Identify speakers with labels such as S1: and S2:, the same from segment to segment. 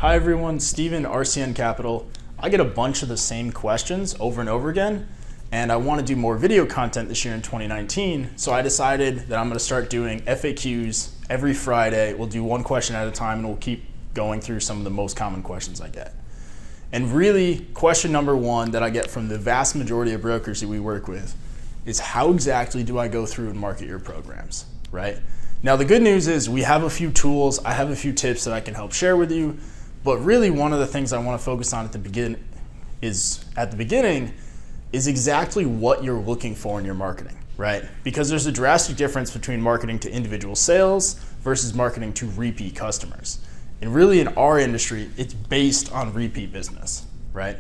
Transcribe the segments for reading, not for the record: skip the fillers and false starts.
S1: Hi everyone, Steven, RCN Capital. I get a bunch of the same questions over and over again, and I want to do more video content this year in 2019, so I decided that I'm going to start doing FAQs every Friday. We'll do one question at a time, and we'll keep going through some of the most common questions I get. And really, question number one that I get from the vast majority of brokers that we work with is how exactly do I go through and market your programs, right? Now the good news is we have a few tools, I have a few tips that I can help share with you, but really one of the things I want to focus on at the beginning is exactly what you're looking for in your marketing, right? Because there's a drastic difference between marketing to individual sales versus marketing to repeat customers. And really in our industry, it's based on repeat business, right?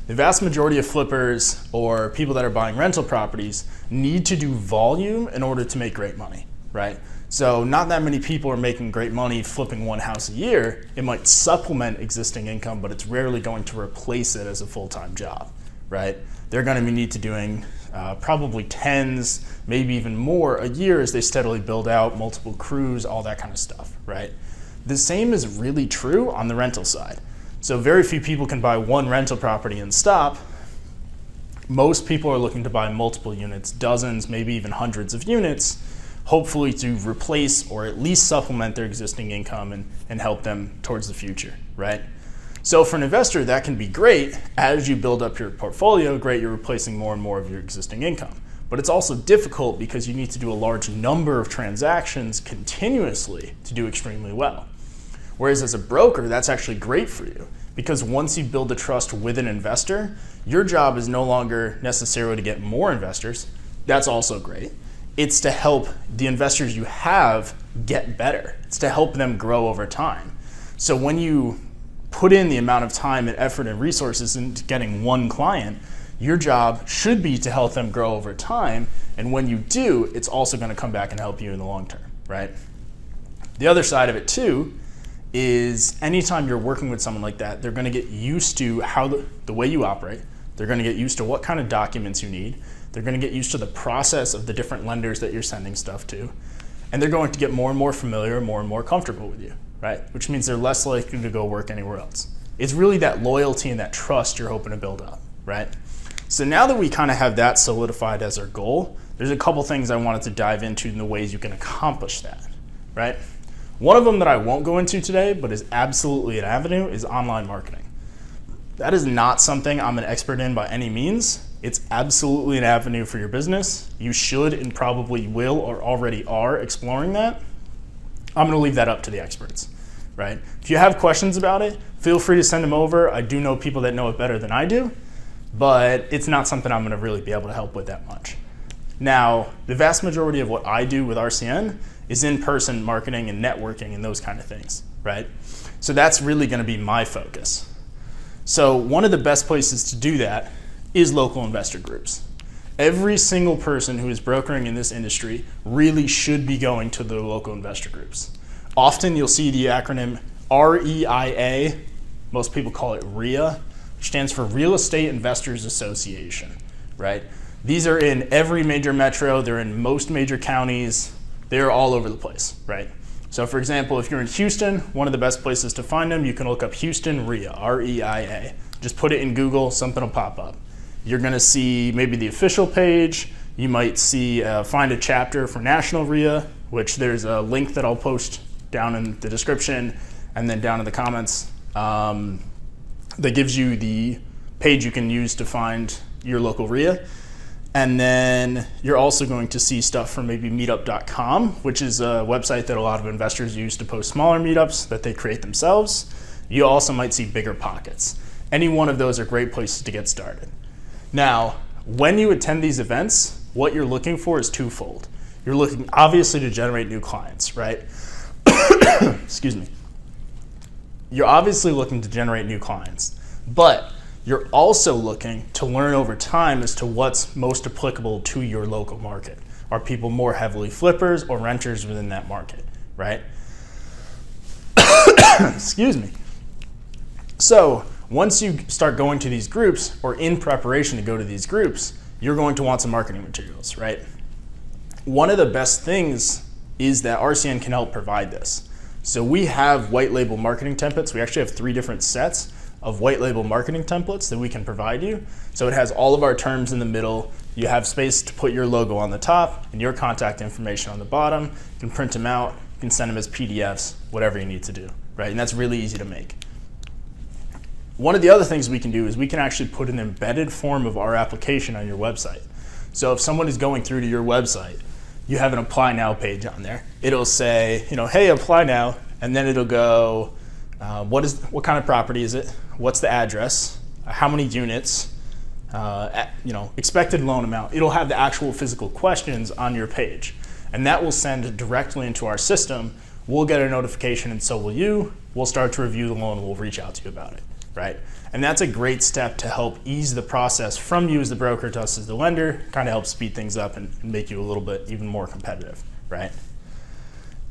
S1: The vast majority of flippers or people that are buying rental properties need to do volume in order to make great money, right? So not that many people are making great money flipping one house a year. It might supplement existing income, but it's rarely going to replace it as a full-time job, right? They're going to need to doing probably tens, maybe even more a year as they steadily build out multiple crews, all that kind of stuff, right? The same is really true on the rental side. So very few people can buy one rental property and stop. Most people are looking to buy multiple units, dozens, maybe even hundreds of units, hopefully to replace or at least supplement their existing income and help them towards the future, right? So for an investor, that can be great. As you build up your portfolio, great, you're replacing more and more of your existing income. But it's also difficult because you need to do a large number of transactions continuously to do extremely well. Whereas as a broker, that's actually great for you because once you build the trust with an investor, your job is no longer necessarily to get more investors. That's also great. It's to help the investors you have get better. It's to help them grow over time. So when you put in the amount of time and effort and resources into getting one client, your job should be to help them grow over time. And when you do, it's also going to come back and help you in the long term, right? The other side of it too is anytime you're working with someone like that, they're going to get used to how the way you operate. They're going to get used to what kind of documents you need. They're going to get used to the process of the different lenders that you're sending stuff to. And they're going to get more and more familiar, more and more comfortable with you, right? Which means they're less likely to go work anywhere else. It's really that loyalty and that trust you're hoping to build up, right? So now that we kind of have that solidified as our goal, there's a couple things I wanted to dive into in the ways you can accomplish that, right? One of them that I won't go into today, but is absolutely an avenue, is online marketing. That is not something I'm an expert in by any means. It's absolutely an avenue for your business. You should and probably will or already are exploring that. I'm going to leave that up to the experts, right? If you have questions about it, feel free to send them over. I do know people that know it better than I do, but it's not something I'm going to really be able to help with that much. Now, the vast majority of what I do with RCN is in-person marketing and networking and those kind of things, right? So that's really going to be my focus. So one of the best places to do that is local investor groups. Every single person who is brokering in this industry really should be going to the local investor groups. Often you'll see the acronym REIA, most people call it RIA, which stands for Real Estate Investors Association, right? These are in every major metro, they're in most major counties, they're all over the place, right? So for example, if you're in Houston, one of the best places to find them, you can look up Houston REIA, R-E-I-A. Just put it in Google, something will pop up. You're gonna see maybe the official page. You might see, find a chapter for National REIA, which there's a link that I'll post down in the description and then down in the comments that gives you the page you can use to find your local REIA. And then you're also going to see stuff from maybe meetup.com, which is a website that a lot of investors use to post smaller meetups that they create themselves. You also might see Bigger Pockets. Any one of those are great places to get started. Now, when you attend these events, what you're looking for is twofold. You're looking obviously to generate new clients, right? Excuse me. You're obviously looking to generate new clients, but you're also looking to learn over time as to what's most applicable to your local market. Are people more heavily flippers or renters within that market, right? Excuse me. So once you start going to these groups or in preparation to go to these groups, you're going to want some marketing materials, right? One of the best things is that RCN can help provide this. So we have white label marketing templates. We actually have 3 different sets of white label marketing templates that we can provide you. So it has all of our terms in the middle. You have space to put your logo on the top and your contact information on the bottom. You can print them out, you can send them as PDFs, whatever you need to do, right? And that's really easy to make. One of the other things we can do is we can actually put an embedded form of our application on your website. So if someone is going through to your website, you have an apply now page on there. It'll say, hey, apply now, and then it'll go, what kind of property is it? What's the address? How many units? Expected loan amount. It'll have the actual physical questions on your page, and that will send directly into our system. We'll get a notification, and so will you. We'll start to review the loan, and we'll reach out to you about it, right? And that's a great step to help ease the process from you as the broker to us as the lender, kind of help speed things up and make you a little bit even more competitive, right?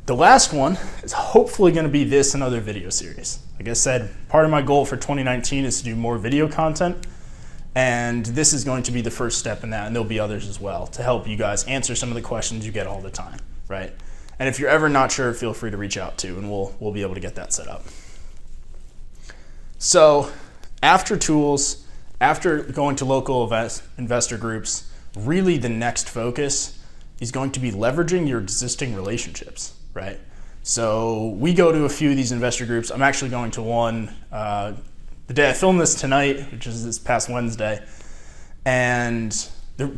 S1: The last one is hopefully going to be this and other video series. Like I said, part of my goal for 2019 is to do more video content, and this is going to be the first step in that, and there'll be others as well to help you guys answer some of the questions you get all the time, right? And if you're ever not sure, feel free to reach out too, and we'll be able to get that set up. So after tools, after going to local investor groups, really the next focus is going to be leveraging your existing relationships, right? So we go to a few of these investor groups. I'm actually going to one the day I filmed this tonight, which is this past Wednesday. And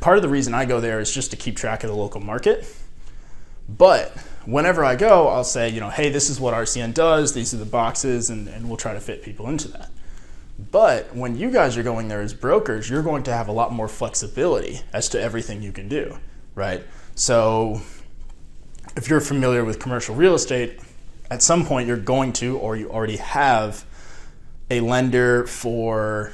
S1: part of the reason I go there is just to keep track of the local market. But whenever I go, I'll say, hey, this is what RCN does. These are the boxes, and we'll try to fit people into that. But when you guys are going there as brokers, you're going to have a lot more flexibility as to everything you can do, right? So if you're familiar with commercial real estate, at some point you're going to, or you already have, a lender for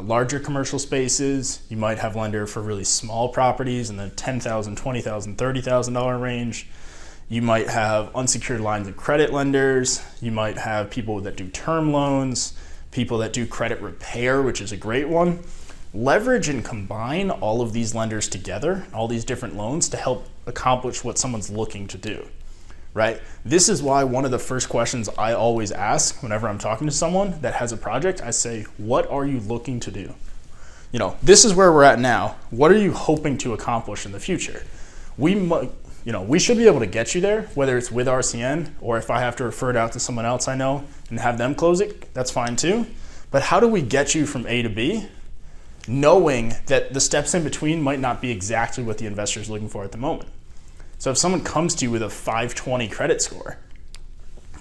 S1: larger commercial spaces. You might have lender for really small properties in the $10,000, $20,000, $30,000 range. You might have unsecured lines of credit lenders. You might have people that do term loans, people that do credit repair, which is a great one. Leverage and combine all of these lenders together, all these different loans, to help accomplish what someone's looking to do, right? This is why one of the first questions I always ask whenever I'm talking to someone that has a project, I say, what are you looking to do? This is where we're at now. What are you hoping to accomplish in the future? We should be able to get you there, whether it's with RCN or if I have to refer it out to someone else I know and have them close it, that's fine too. But how do we get you from A to B, knowing that the steps in between might not be exactly what the investor is looking for at the moment? So if someone comes to you with a 520 credit score,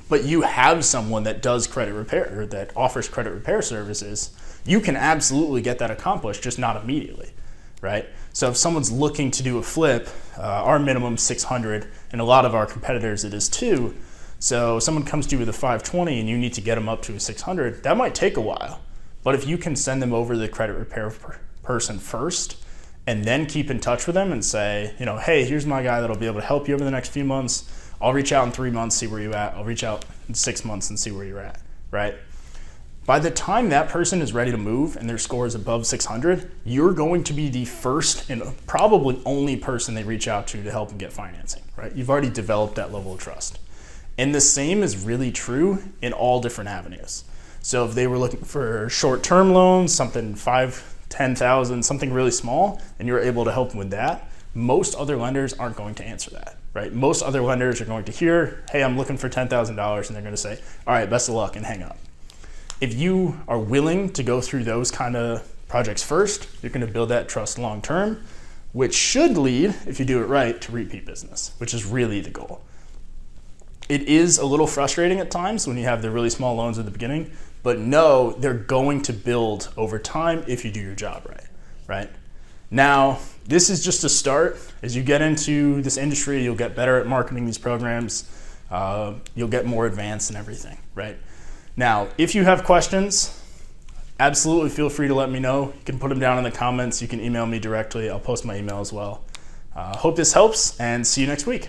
S1: but you have someone that does credit repair or that offers credit repair services, you can absolutely get that accomplished, just not immediately, right? So if someone's looking to do a flip, our minimum 600, and a lot of our competitors it is too. So if someone comes to you with a 520 and you need to get them up to a 600, that might take a while. But if you can send them over to the credit repair person first, and then keep in touch with them and say, hey, here's my guy that'll be able to help you over the next few months. I'll reach out in 3 months, see where you're at. I'll reach out in 6 months and see where you're at, right? By the time that person is ready to move and their score is above 600, you're going to be the first and probably only person they reach out to help them get financing, right? You've already developed that level of trust. And the same is really true in all different avenues. So if they were looking for short-term loans, something 10,000, something really small, and you're able to help them with that, most other lenders aren't going to answer that, right? Most other lenders are going to hear, hey, I'm looking for $10,000, and they're going to say, all right, best of luck, and hang up. If you are willing to go through those kind of projects first, you're going to build that trust long term, which should lead, if you do it right, to repeat business, which is really the goal. It is a little frustrating at times when you have the really small loans at the beginning, but no, they're going to build over time if you do your job right? Now, this is just a start. As you get into this industry, you'll get better at marketing these programs. You'll get more advanced and everything, right? Now, if you have questions, absolutely feel free to let me know. You can put them down in the comments. You can email me directly. I'll post my email as well. Hope this helps, and see you next week.